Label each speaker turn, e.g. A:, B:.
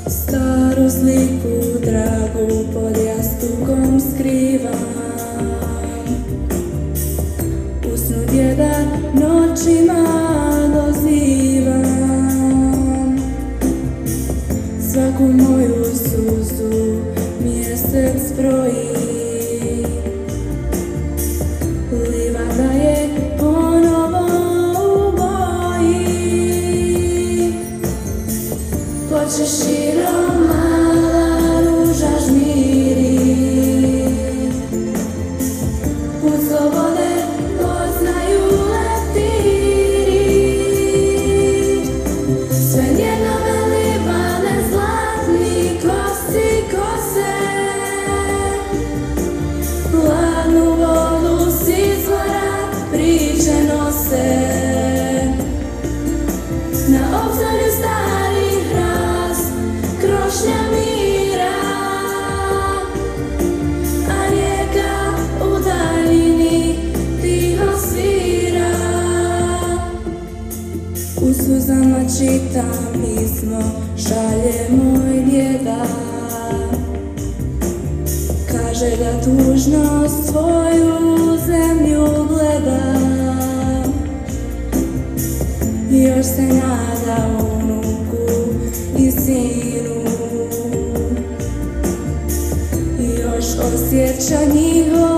A: Staru sliku dragu pod jastukom skrivam. U snu djeda noćima dozivam. Svaku moju suzu mjesec broji. Livada je ponovo u boji. Ploče širom mala ruža žmiri. Put slobode poznaju leptiri. Sve njegove libane zlatni kosi kose. Hladnu vodu s izvora priče nose. Na obzorju stari hrast krošnja mira, a rijeka u daljini tiho svira. U suzama čitam pismo, šalje moj djeda. Kaže da tužno svoju zemlju gleda. Još se nada unuku i sinu. Još osjeća njihov